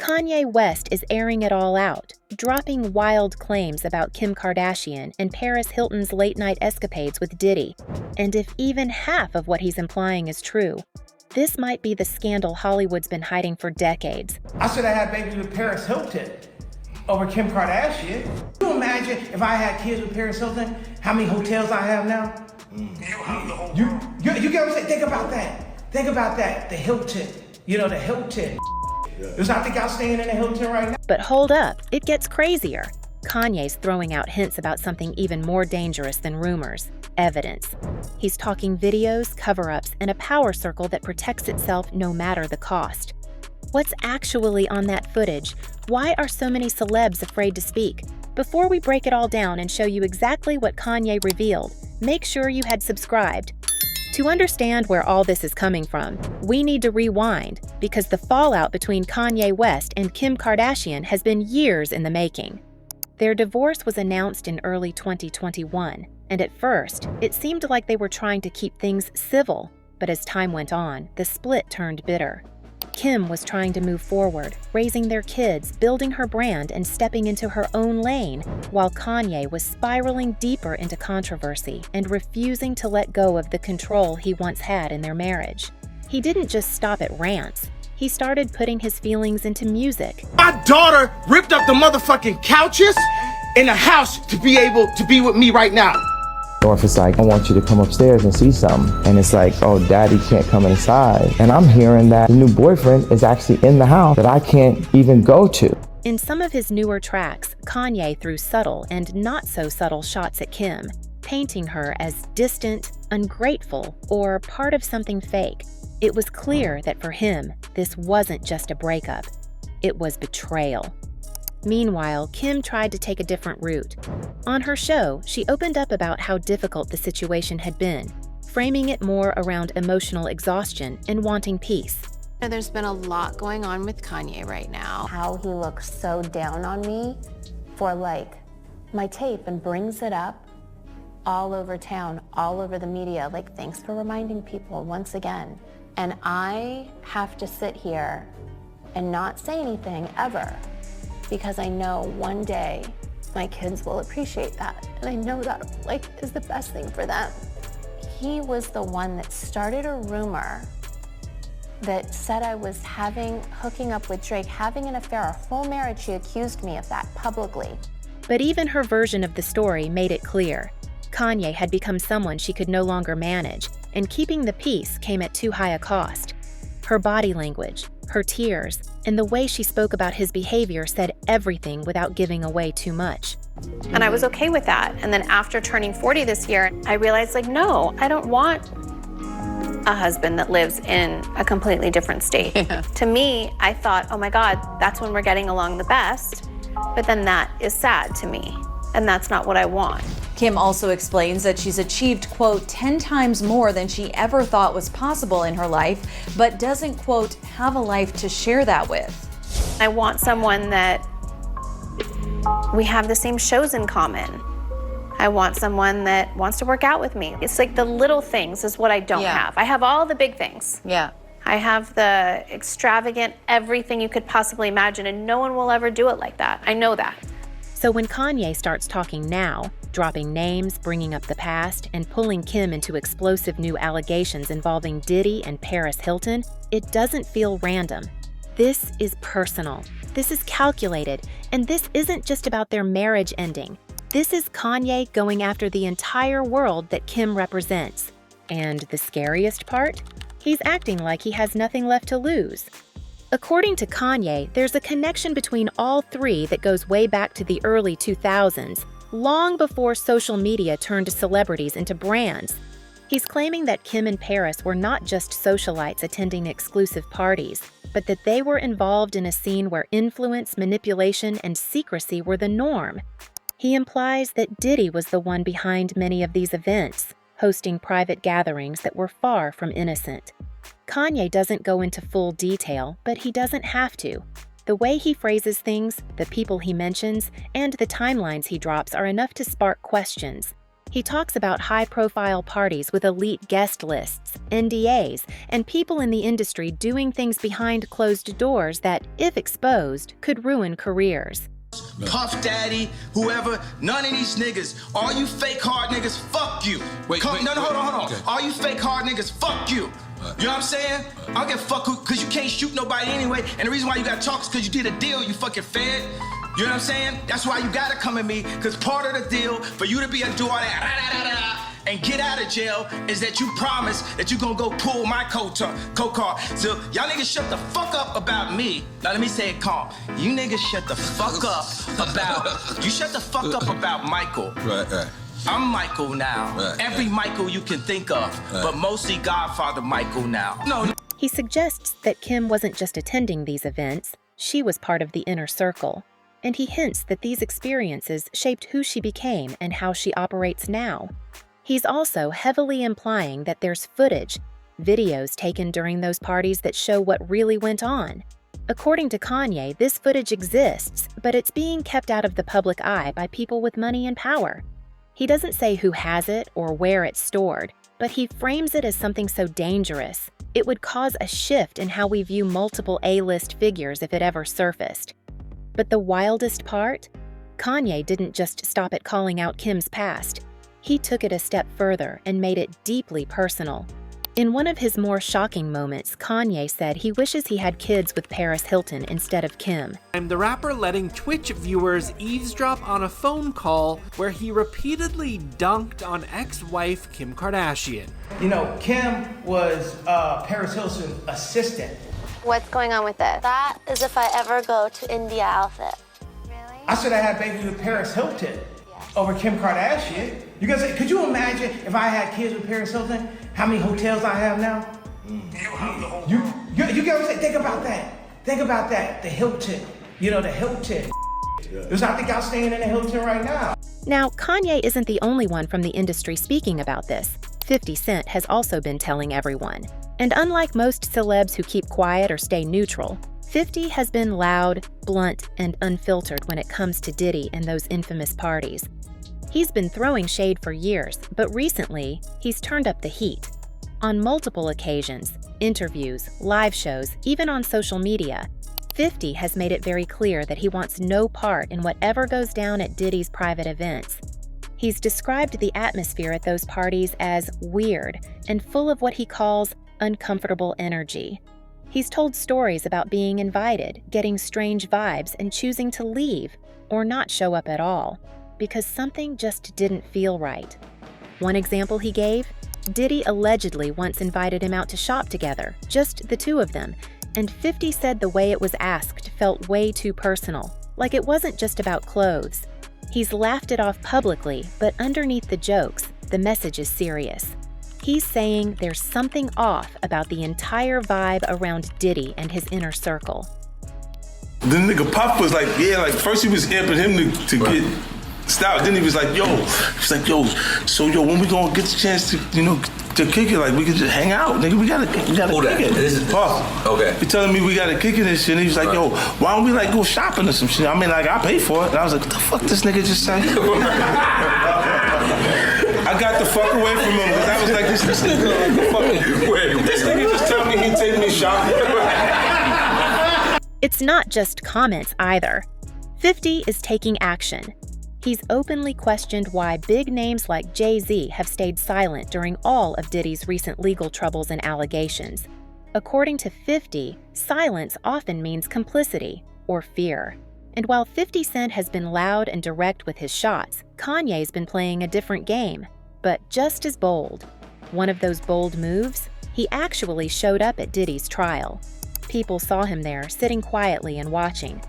Kanye West is airing it all out, dropping wild claims about Kim Kardashian and Paris Hilton's late-night escapades with Diddy. And if even half of what he's implying is true, this might be the scandal Hollywood's been hiding for decades. I should have had babies with Paris Hilton over Kim Kardashian. Can you imagine if I had kids with Paris Hilton, how many hotels I have now? You have the whole world. You get what I'm saying? Think about that. Think about that. The Hilton. You know, the Hilton. Because I think I'm staying in the Hilton right now. But hold up, it gets crazier. Kanye's throwing out hints about something even more dangerous than rumors: evidence. He's talking videos, cover-ups, and a power circle that protects itself no matter the cost. What's actually on that footage? Why are so many celebs afraid to speak? Before we break it all down and show you exactly what Kanye revealed, make sure you had subscribed. To understand where all this is coming from, we need to rewind, because the fallout between Kanye West and Kim Kardashian has been years in the making. Their divorce was announced in early 2021, and at first, it seemed like they were trying to keep things civil, but as time went on, the split turned bitter. Kim was trying to move forward, raising their kids, building her brand, and stepping into her own lane, while Kanye was spiraling deeper into controversy and refusing to let go of the control he once had in their marriage. He didn't just stop at rants. He started putting his feelings into music. My daughter ripped up the motherfucking couches in the house to be able to be with me right now. Or if it's like, I want you to come upstairs and see something. And it's like, oh, daddy can't come inside. And I'm hearing that the new boyfriend is actually in the house that I can't even go to. In some of his newer tracks, Kanye threw subtle and not so subtle shots at Kim, painting her as distant, ungrateful, or part of something fake. It was clear that for him, this wasn't just a breakup. It was betrayal. Meanwhile, Kim tried to take a different route. On her show, she opened up about how difficult the situation had been, framing it more around emotional exhaustion and wanting peace. There's been a lot going on with Kanye right now. How he looks so down on me for like my tape and brings it up all over town, all over the media, like, thanks for reminding people once again. And I have to sit here and not say anything ever, because I know one day my kids will appreciate that. And I know that is the best thing for them. He was the one that started a rumor that said I was hooking up with Drake, having an affair, a whole marriage. She accused me of that publicly. But even her version of the story made it clear. Kanye had become someone she could no longer manage, and keeping the peace came at too high a cost. Her body language, her tears, and the way she spoke about his behavior said everything without giving away too much. And I was okay with that. And then after turning 40 this year, I realized, no, I don't want a husband that lives in a completely different state. Yeah. To me, I thought, oh my God, that's when we're getting along the best. But then that is sad to me, and that's not what I want. Kim also explains that she's achieved, quote, 10 times more than she ever thought was possible in her life, but doesn't, quote, have a life to share that with. I want someone that we have the same shows in common. I want someone that wants to work out with me. It's like the little things is what I don't have. I have all the big things. Yeah. I have the extravagant everything you could possibly imagine, and no one will ever do it like that. I know that. So when Kanye starts talking now, dropping names, bringing up the past, and pulling Kim into explosive new allegations involving Diddy and Paris Hilton, it doesn't feel random. This is personal. This is calculated. And this isn't just about their marriage ending. This is Kanye going after the entire world that Kim represents. And the scariest part? He's acting like he has nothing left to lose. According to Kanye, there's a connection between all three that goes way back to the early 2000s, long before social media turned celebrities into brands. He's claiming that Kim and Paris were not just socialites attending exclusive parties, but that they were involved in a scene where influence, manipulation, and secrecy were the norm. He implies that Diddy was the one behind many of these events, hosting private gatherings that were far from innocent. Kanye doesn't go into full detail, but he doesn't have to. The way he phrases things, the people he mentions, and the timelines he drops are enough to spark questions. He talks about high-profile parties with elite guest lists, NDAs, and people in the industry doing things behind closed doors that, if exposed, could ruin careers. Puff Daddy, whoever, none of these niggas. All you fake hard niggas, fuck you. Hold on. Okay. All you fake hard niggas, fuck you. You know what I'm saying? I don't give a fuck who, cause you can't shoot nobody anyway. And the reason why you gotta talk is cause you did a deal, you fucking fed. You know what I'm saying? That's why you gotta come at me, cause part of the deal for you to be able to do all that and get out of jail is that you promise that you gonna go pull my co-car. So y'all niggas shut the fuck up about me. Now let me say it calm. You niggas shut the fuck up about Michael. Right. I'm Michael now. Every Michael you can think of, but mostly Godfather Michael now. No. He suggests that Kim wasn't just attending these events, she was part of the inner circle. And he hints that these experiences shaped who she became and how she operates now. He's also heavily implying that there's footage, videos taken during those parties that show what really went on. According to Kanye, this footage exists, but it's being kept out of the public eye by people with money and power. He doesn't say who has it or where it's stored, but he frames it as something so dangerous, it would cause a shift in how we view multiple A-list figures if it ever surfaced. But the wildest part? Kanye didn't just stop at calling out Kim's past. He took it a step further and made it deeply personal. In one of his more shocking moments, Kanye said he wishes he had kids with Paris Hilton instead of Kim. The rapper letting Twitch viewers eavesdrop on a phone call where he repeatedly dunked on ex-wife Kim Kardashian. You know, Kim was Paris Hilton's assistant. What's going on with this? That is if I ever go to India outfit. Really? I said I had babies with Paris Hilton over Kim Kardashian. You guys, could you imagine if I had kids with Paris Hilton, how many hotels I have now? You get what I'm saying? Think about that. The Hilton. You know, the Hilton. Because I think I'm staying in the Hilton right now. Now, Kanye isn't the only one from the industry speaking about this. 50 Cent has also been telling everyone. And unlike most celebs who keep quiet or stay neutral, 50 has been loud, blunt, and unfiltered when it comes to Diddy and those infamous parties. He's been throwing shade for years, but recently, he's turned up the heat. On multiple occasions, interviews, live shows, even on social media, 50 has made it very clear that he wants no part in whatever goes down at Diddy's private events. He's described the atmosphere at those parties as weird and full of what he calls uncomfortable energy. He's told stories about being invited, getting strange vibes, and choosing to leave or not show up at all because something just didn't feel right. One example he gave, Diddy allegedly once invited him out to shop together, just the two of them, and 50 said the way it was asked felt way too personal, like it wasn't just about clothes. He's laughed it off publicly, but underneath the jokes, the message is serious. He's saying there's something off about the entire vibe around Diddy and his inner circle. The nigga Puff was like, first he was amping him to get stout. Then he was like, when we gonna get the chance to, to kick it, like we could just hang out, nigga. We gotta kick it. This is Puff. Okay. He telling me we gotta kick it and shit. And he was like, why don't we go shopping or some shit? I mean, I pay for it. And I was like, what the fuck this nigga just said? I got the fuck away from him because I was like, this nigga fucking this nigga just tell me he'd take me shopping. It's not just comments either. 50 is taking action. He's openly questioned why big names like Jay-Z have stayed silent during all of Diddy's recent legal troubles and allegations. According to 50, silence often means complicity or fear. And while 50 Cent has been loud and direct with his shots, Kanye's been playing a different game, but just as bold. One of those bold moves? He actually showed up at Diddy's trial. People saw him there, sitting quietly and watching.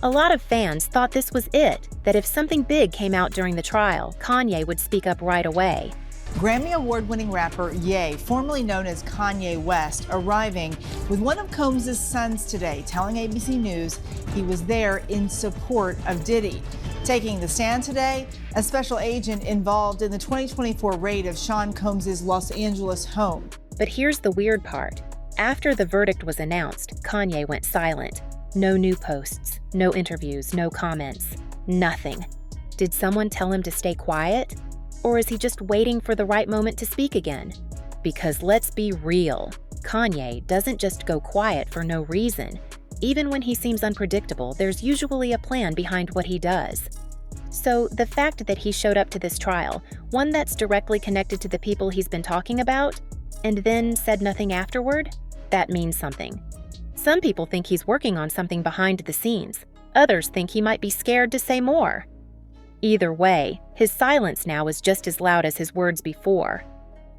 A lot of fans thought this was it, that if something big came out during the trial, Kanye would speak up right away. Grammy Award-winning rapper Ye, formerly known as Kanye West, arriving with one of Combs' sons today, telling ABC News he was there in support of Diddy. Taking the stand today, a special agent involved in the 2024 raid of Sean Combs' Los Angeles home. But here's the weird part. After the verdict was announced, Kanye went silent. No new posts, no interviews, no comments, nothing. Did someone tell him to stay quiet? Or is he just waiting for the right moment to speak again? Because let's be real, Kanye doesn't just go quiet for no reason. Even when he seems unpredictable, there's usually a plan behind what he does. So the fact that he showed up to this trial, one that's directly connected to the people he's been talking about, and then said nothing afterward, that means something. Some people think he's working on something behind the scenes. Others think he might be scared to say more. Either way, his silence now is just as loud as his words before.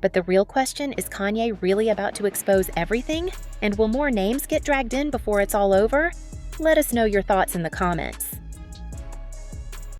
But the real question is Kanye really about to expose everything? And will more names get dragged in before it's all over? Let us know your thoughts in the comments.